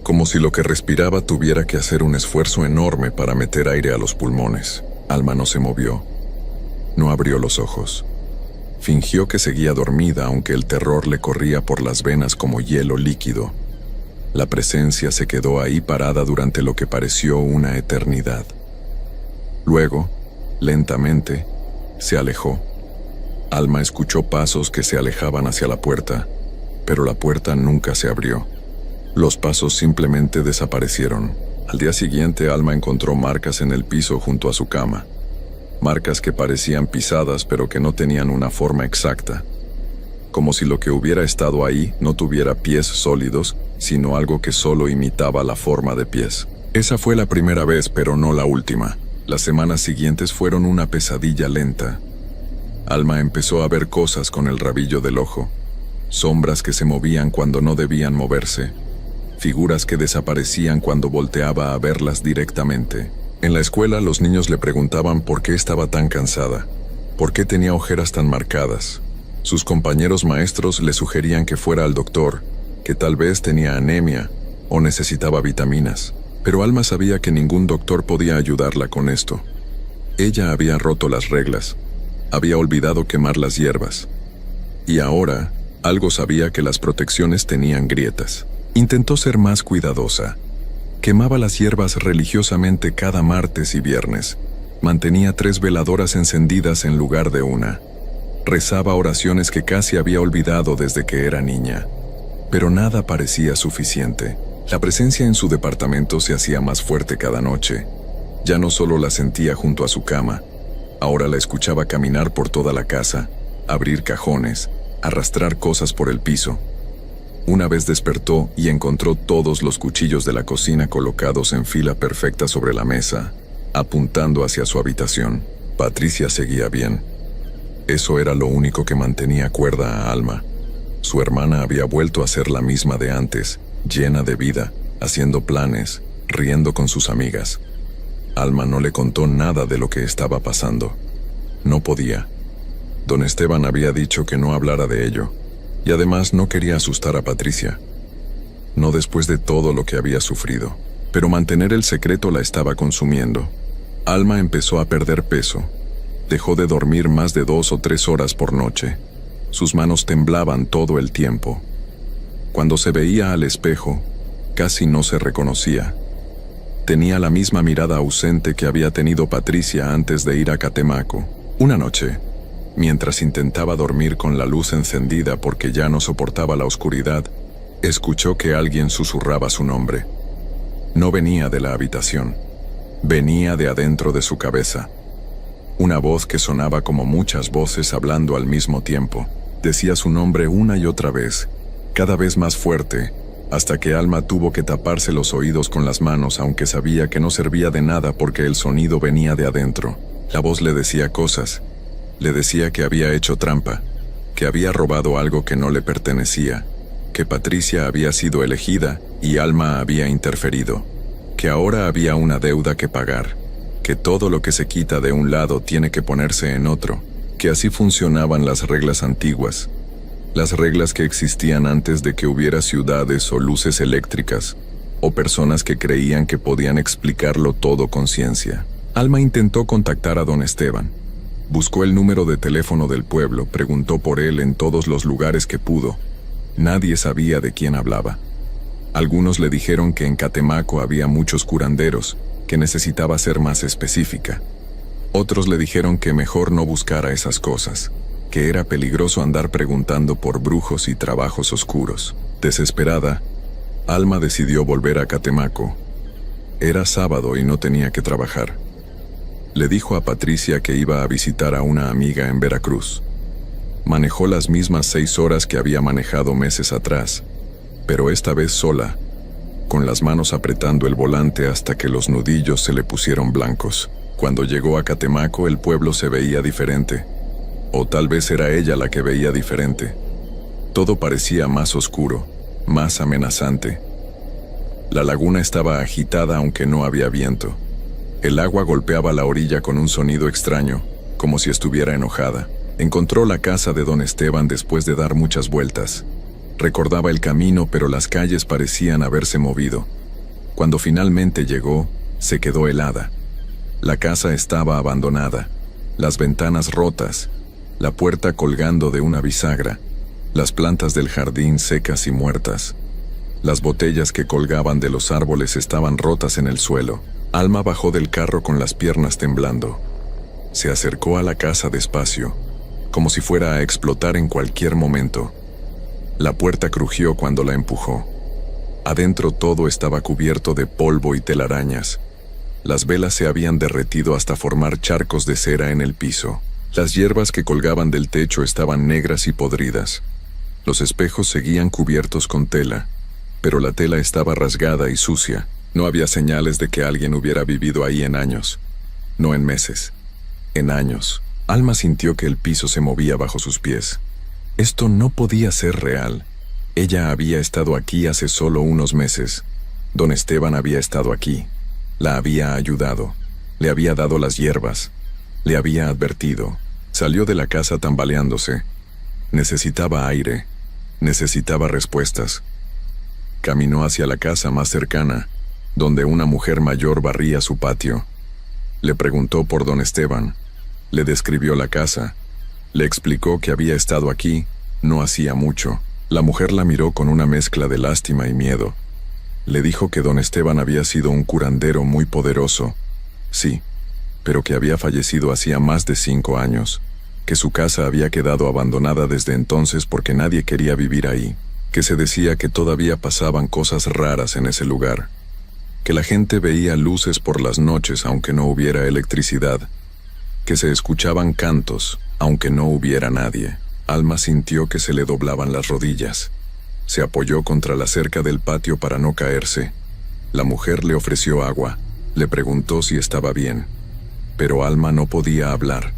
como si lo que respiraba tuviera que hacer un esfuerzo enorme para meter aire a los pulmones. Alma no se movió, no abrió los ojos. Fingió que seguía dormida aunque el terror le corría por las venas como hielo líquido. La presencia se quedó ahí parada durante lo que pareció una eternidad. Luego, lentamente, se alejó. Alma escuchó pasos que se alejaban hacia la puerta, pero la puerta nunca se abrió. Los pasos simplemente desaparecieron. Al día siguiente, Alma encontró marcas en el piso junto a su cama. Marcas que parecían pisadas pero que no tenían una forma exacta. Como si lo que hubiera estado ahí no tuviera pies sólidos, sino algo que solo imitaba la forma de pies. Esa fue la primera vez, pero no la última. Las semanas siguientes fueron una pesadilla lenta. Alma empezó a ver cosas con el rabillo del ojo. Sombras que se movían cuando no debían moverse. Figuras que desaparecían cuando volteaba a verlas directamente. En la escuela los niños le preguntaban por qué estaba tan cansada, por qué tenía ojeras tan marcadas. Sus compañeros maestros le sugerían que fuera al doctor, que tal vez tenía anemia o necesitaba vitaminas. Pero Alma sabía que ningún doctor podía ayudarla con esto. Ella había roto las reglas, había olvidado quemar las hierbas. Y ahora, algo sabía que las protecciones tenían grietas. Intentó ser más cuidadosa. Quemaba las hierbas religiosamente cada martes y viernes. Mantenía 3 veladoras encendidas en lugar de una. Rezaba oraciones que casi había olvidado desde que era niña. Pero nada parecía suficiente. La presencia en su departamento se hacía más fuerte cada noche. Ya no solo la sentía junto a su cama, ahora la escuchaba caminar por toda la casa, abrir cajones, arrastrar cosas por el piso. Una vez despertó y encontró todos los cuchillos de la cocina colocados en fila perfecta sobre la mesa, apuntando hacia su habitación. Patricia seguía bien. Eso era lo único que mantenía cuerda a Alma. Su hermana había vuelto a ser la misma de antes, llena de vida, haciendo planes, riendo con sus amigas. Alma no le contó nada de lo que estaba pasando. No podía. Don Esteban había dicho que no hablara de ello, y además no quería asustar a Patricia. No después de todo lo que había sufrido, pero mantener el secreto la estaba consumiendo. Alma empezó a perder peso. Dejó de dormir más de 2 o 3 horas por noche. Sus manos temblaban todo el tiempo. Cuando se veía al espejo, casi no se reconocía. Tenía la misma mirada ausente que había tenido Patricia antes de ir a Catemaco. Una noche, mientras intentaba dormir con la luz encendida porque ya no soportaba la oscuridad, escuchó que alguien susurraba su nombre. No venía de la habitación, venía de adentro de su cabeza. Una voz que sonaba como muchas voces hablando al mismo tiempo. Decía su nombre una y otra vez, cada vez más fuerte, hasta que Alma tuvo que taparse los oídos con las manos, aunque sabía que no servía de nada porque el sonido venía de adentro. La voz le decía cosas. Le decía que había hecho trampa, que había robado algo que no le pertenecía, que Patricia había sido elegida y Alma había interferido, que ahora había una deuda que pagar, que todo lo que se quita de un lado tiene que ponerse en otro, que así funcionaban las reglas antiguas, las reglas que existían antes de que hubiera ciudades o luces eléctricas, o personas que creían que podían explicarlo todo con ciencia. Alma intentó contactar a don Esteban. Buscó el número de teléfono del pueblo, preguntó por él en todos los lugares que pudo. Nadie sabía de quién hablaba. Algunos le dijeron que en Catemaco había muchos curanderos, que necesitaba ser más específica. Otros le dijeron que mejor no buscara esas cosas, que era peligroso andar preguntando por brujos y trabajos oscuros. Desesperada, Alma decidió volver a Catemaco. Era sábado y no tenía que trabajar. Le dijo a Patricia que iba a visitar a una amiga en Veracruz. Manejó las mismas 6 horas que había manejado meses atrás, pero esta vez sola, con las manos apretando el volante hasta que los nudillos se le pusieron blancos. Cuando llegó a Catemaco, el pueblo se veía diferente, o tal vez era ella la que veía diferente. Todo parecía más oscuro, más amenazante. La laguna estaba agitada aunque no había viento. El agua golpeaba la orilla con un sonido extraño, como si estuviera enojada. Encontró la casa de don Esteban después de dar muchas vueltas. Recordaba el camino, pero las calles parecían haberse movido. Cuando finalmente llegó, se quedó helada. La casa estaba abandonada, las ventanas rotas, la puerta colgando de una bisagra, las plantas del jardín secas y muertas. Las botellas que colgaban de los árboles estaban rotas en el suelo. Alma bajó del carro con las piernas temblando. Se acercó a la casa despacio, como si fuera a explotar en cualquier momento. La puerta crujió cuando la empujó. Adentro todo estaba cubierto de polvo y telarañas. Las velas se habían derretido hasta formar charcos de cera en el piso. Las hierbas que colgaban del techo estaban negras y podridas. Los espejos seguían cubiertos con tela, pero la tela estaba rasgada y sucia. No había señales de que alguien hubiera vivido ahí en años. No en meses, en años. Alma sintió que el piso se movía bajo sus pies. Esto no podía ser real. Ella había estado aquí hace solo unos meses. Don Esteban había estado aquí. La había ayudado. Le había dado las hierbas. Le había advertido. Salió de la casa tambaleándose. Necesitaba aire. Necesitaba respuestas. Caminó hacia la casa más cercana, donde una mujer mayor barría su patio. Le preguntó por don Esteban. Le describió la casa. Le explicó que había estado aquí no hacía mucho. La mujer la miró con una mezcla de lástima y miedo. Le dijo que don Esteban había sido un curandero muy poderoso. Sí, pero que había fallecido hacía más de 5 años. Que su casa había quedado abandonada desde entonces porque nadie quería vivir ahí. Que se decía que todavía pasaban cosas raras en ese lugar. Que la gente veía luces por las noches aunque no hubiera electricidad. Que se escuchaban cantos aunque no hubiera nadie. Alma sintió que se le doblaban las rodillas. Se apoyó contra la cerca del patio para no caerse. La mujer le ofreció agua. Le preguntó si estaba bien. Pero Alma no podía hablar.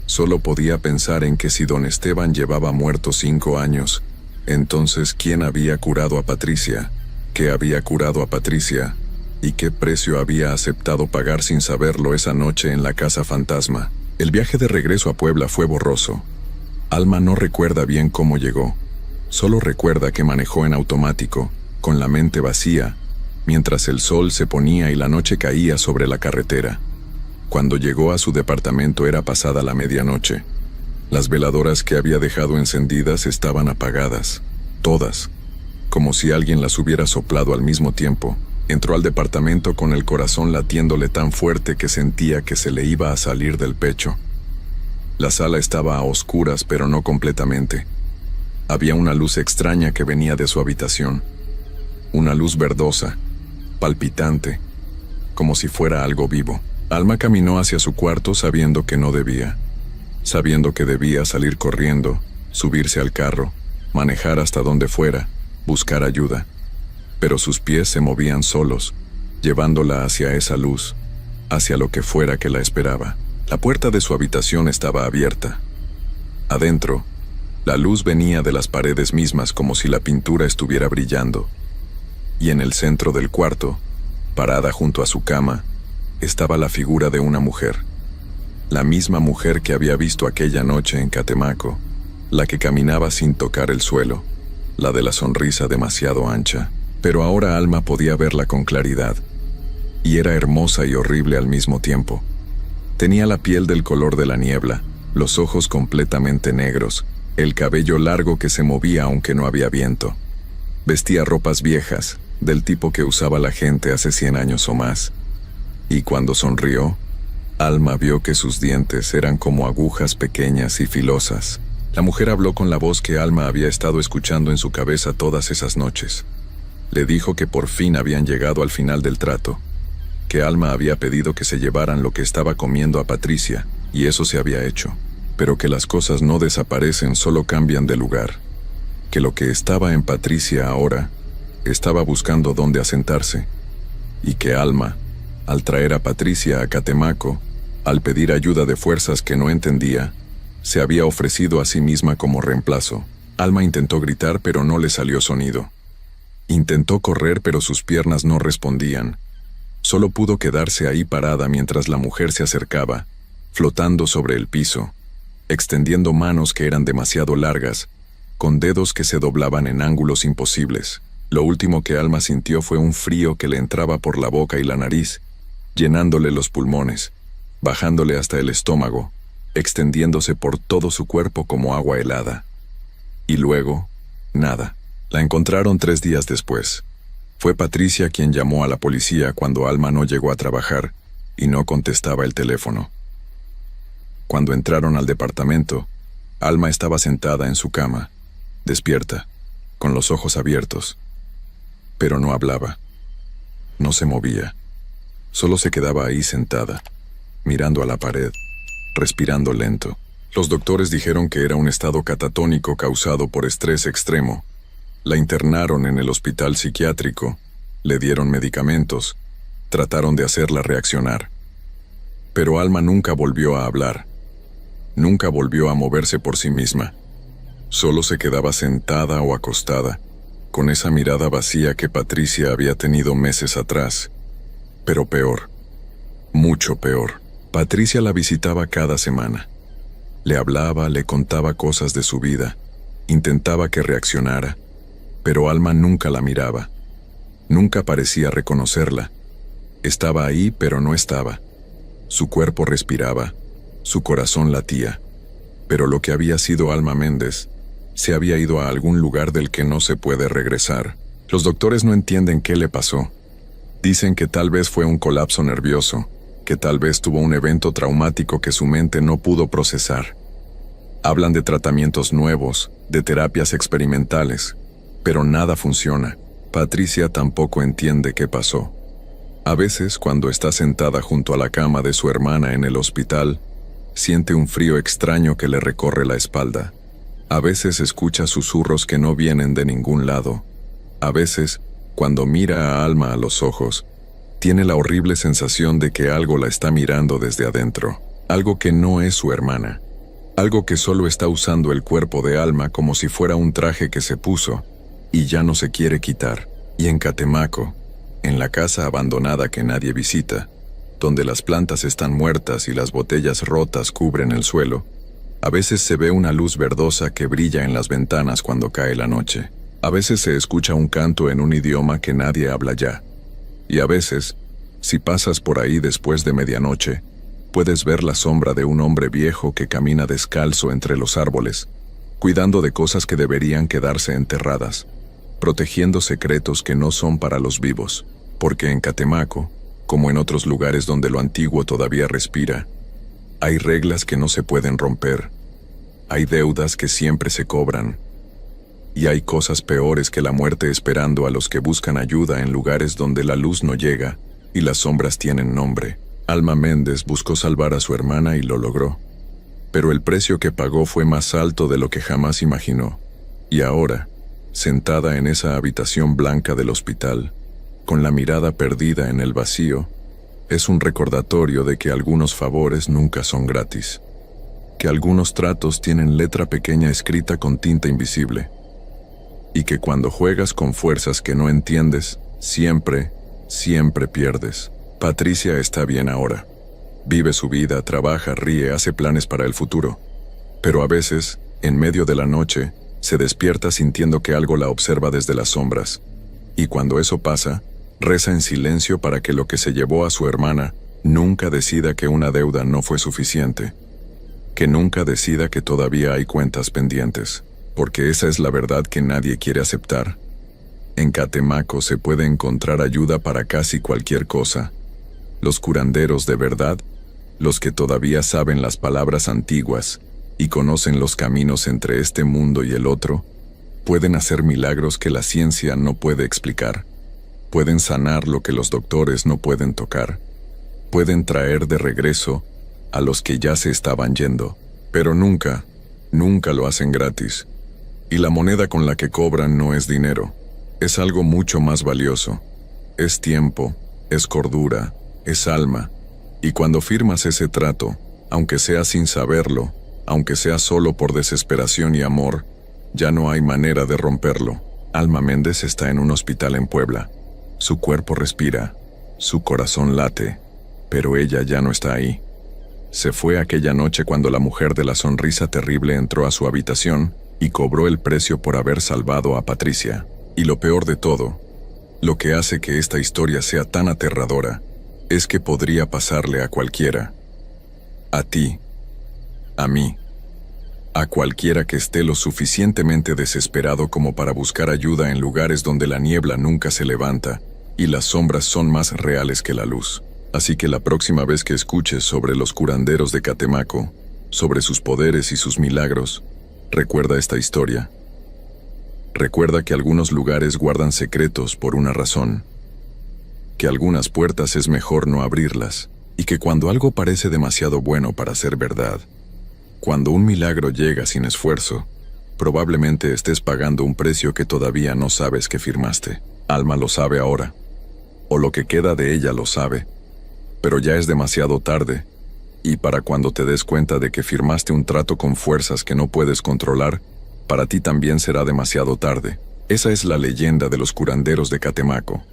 Solo podía pensar en que si don Esteban llevaba muerto 5 años, entonces ¿quién había curado a Patricia? ¿Qué había curado a Patricia? ¿Y qué precio había aceptado pagar sin saberlo esa noche en la casa fantasma? El viaje de regreso a Puebla fue borroso. Alma no recuerda bien cómo llegó. Solo recuerda que manejó en automático, con la mente vacía, mientras el sol se ponía y la noche caía sobre la carretera. Cuando llegó a su departamento era pasada la medianoche. Las veladoras que había dejado encendidas estaban apagadas, todas, como si alguien las hubiera soplado al mismo tiempo. Entró al departamento con el corazón latiéndole tan fuerte que sentía que se le iba a salir del pecho. La sala estaba a oscuras, pero no completamente. Había una luz extraña que venía de su habitación. Una luz verdosa, palpitante, como si fuera algo vivo. Alma caminó hacia su cuarto sabiendo que no debía. Sabiendo que debía salir corriendo, subirse al carro, manejar hasta donde fuera, buscar ayuda. Pero sus pies se movían solos, llevándola hacia esa luz, hacia lo que fuera que la esperaba. La puerta de su habitación estaba abierta. Adentro, la luz venía de las paredes mismas como si la pintura estuviera brillando. Y en el centro del cuarto, parada junto a su cama, estaba la figura de una mujer. La misma mujer que había visto aquella noche en Catemaco, la que caminaba sin tocar el suelo, la de la sonrisa demasiado ancha. Pero ahora Alma podía verla con claridad, y era hermosa y horrible al mismo tiempo. Tenía la piel del color de la niebla, los ojos completamente negros, el cabello largo que se movía aunque no había viento. Vestía ropas viejas, del tipo que usaba la gente hace 100 años o más. Y cuando sonrió, Alma vio que sus dientes eran como agujas pequeñas y filosas. La mujer habló con la voz que Alma había estado escuchando en su cabeza todas esas noches. Le dijo que por fin habían llegado al final del trato, que Alma había pedido que se llevaran lo que estaba comiendo a Patricia, y eso se había hecho, pero que las cosas no desaparecen, solo cambian de lugar, que lo que estaba en Patricia ahora estaba buscando dónde asentarse, y que Alma, al traer a Patricia a Catemaco, al pedir ayuda de fuerzas que no entendía, se había ofrecido a sí misma como reemplazo. Alma intentó gritar, pero no le salió sonido. Intentó correr, pero sus piernas no respondían. Solo pudo quedarse ahí parada mientras la mujer se acercaba, flotando sobre el piso, extendiendo manos que eran demasiado largas, con dedos que se doblaban en ángulos imposibles. Lo último que Alma sintió fue un frío que le entraba por la boca y la nariz, llenándole los pulmones, bajándole hasta el estómago, extendiéndose por todo su cuerpo como agua helada. Y luego, nada. La encontraron 3 días después. Fue Patricia quien llamó a la policía cuando Alma no llegó a trabajar y no contestaba el teléfono. Cuando entraron al departamento, Alma estaba sentada en su cama, despierta, con los ojos abiertos. Pero no hablaba. No se movía. Solo se quedaba ahí sentada, mirando a la pared, respirando lento. Los doctores dijeron que era un estado catatónico causado por estrés extremo. La internaron en el hospital psiquiátrico, le dieron medicamentos, trataron de hacerla reaccionar. Pero Alma nunca volvió a hablar. Nunca volvió a moverse por sí misma. Solo se quedaba sentada o acostada, con esa mirada vacía que Patricia había tenido meses atrás. Pero peor, mucho peor. Patricia la visitaba cada semana. Le hablaba, le contaba cosas de su vida, intentaba que reaccionara, pero Alma nunca la miraba. Nunca parecía reconocerla. Estaba ahí, pero no estaba. Su cuerpo respiraba, su corazón latía, pero lo que había sido Alma Méndez se había ido a algún lugar del que no se puede regresar. Los doctores no entienden qué le pasó. Dicen que tal vez fue un colapso nervioso, que tal vez tuvo un evento traumático que su mente no pudo procesar. Hablan de tratamientos nuevos, de terapias experimentales, pero nada funciona. Patricia tampoco entiende qué pasó. A veces, cuando está sentada junto a la cama de su hermana en el hospital, siente un frío extraño que le recorre la espalda. A veces escucha susurros que no vienen de ningún lado. A veces, cuando mira a Alma a los ojos, tiene la horrible sensación de que algo la está mirando desde adentro. Algo que no es su hermana. Algo que solo está usando el cuerpo de Alma como si fuera un traje que se puso y ya no se quiere quitar. Y en Catemaco, en la casa abandonada que nadie visita, donde las plantas están muertas y las botellas rotas cubren el suelo, a veces se ve una luz verdosa que brilla en las ventanas cuando cae la noche. A veces se escucha un canto en un idioma que nadie habla ya. Y a veces, si pasas por ahí después de medianoche, puedes ver la sombra de un hombre viejo que camina descalzo entre los árboles, cuidando de cosas que deberían quedarse enterradas, protegiendo secretos que no son para los vivos, porque en Catemaco, como en otros lugares donde lo antiguo todavía respira, hay reglas que no se pueden romper, hay deudas que siempre se cobran, y hay cosas peores que la muerte esperando a los que buscan ayuda en lugares donde la luz no llega y las sombras tienen nombre. Alma Méndez buscó salvar a su hermana y lo logró, pero el precio que pagó fue más alto de lo que jamás imaginó, y ahora, sentada en esa habitación blanca del hospital, con la mirada perdida en el vacío, es un recordatorio de que algunos favores nunca son gratis, que algunos tratos tienen letra pequeña escrita con tinta invisible, y que cuando juegas con fuerzas que no entiendes, siempre pierdes. Patricia está bien ahora. Vive su vida, trabaja, ríe, hace planes para el futuro. Pero a veces, en medio de la noche, se despierta sintiendo que algo la observa desde las sombras. Y cuando eso pasa, reza en silencio para que lo que se llevó a su hermana nunca decida que una deuda no fue suficiente. Que nunca decida que todavía hay cuentas pendientes. Porque esa es la verdad que nadie quiere aceptar. En Catemaco se puede encontrar ayuda para casi cualquier cosa. Los curanderos de verdad, los que todavía saben las palabras antiguas y conocen los caminos entre este mundo y el otro, pueden hacer milagros que la ciencia no puede explicar. Pueden sanar lo que los doctores no pueden tocar. Pueden traer de regreso a los que ya se estaban yendo, pero nunca lo hacen gratis. Y la moneda con la que cobran no es dinero. Es algo mucho más valioso. Es tiempo, es cordura, es alma. Y cuando firmas ese trato, aunque sea sin saberlo, aunque sea solo por desesperación y amor, ya no hay manera de romperlo. Alma Méndez está en un hospital en Puebla. Su cuerpo respira, su corazón late, pero ella ya no está ahí. Se fue aquella noche cuando la mujer de la sonrisa terrible entró a su habitación y cobró el precio por haber salvado a Patricia. Y lo peor de todo, lo que hace que esta historia sea tan aterradora, es que podría pasarle a cualquiera. A ti, a mí, a cualquiera que esté lo suficientemente desesperado como para buscar ayuda en lugares donde la niebla nunca se levanta y las sombras son más reales que la luz. Así que la próxima vez que escuches sobre los curanderos de Catemaco, sobre sus poderes y sus milagros, recuerda esta historia. Recuerda que algunos lugares guardan secretos por una razón, que algunas puertas es mejor no abrirlas, y que cuando algo parece demasiado bueno para ser verdad, cuando un milagro llega sin esfuerzo, probablemente estés pagando un precio que todavía no sabes que firmaste. Alma lo sabe ahora, o lo que queda de ella lo sabe, pero ya es demasiado tarde, y para cuando te des cuenta de que firmaste un trato con fuerzas que no puedes controlar, para ti también será demasiado tarde. Esa es la leyenda de los curanderos de Catemaco.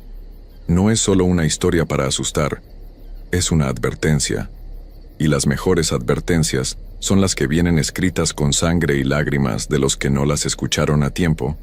No es solo una historia para asustar, es una advertencia. Y las mejores advertencias son las que vienen escritas con sangre y lágrimas de los que no las escucharon a tiempo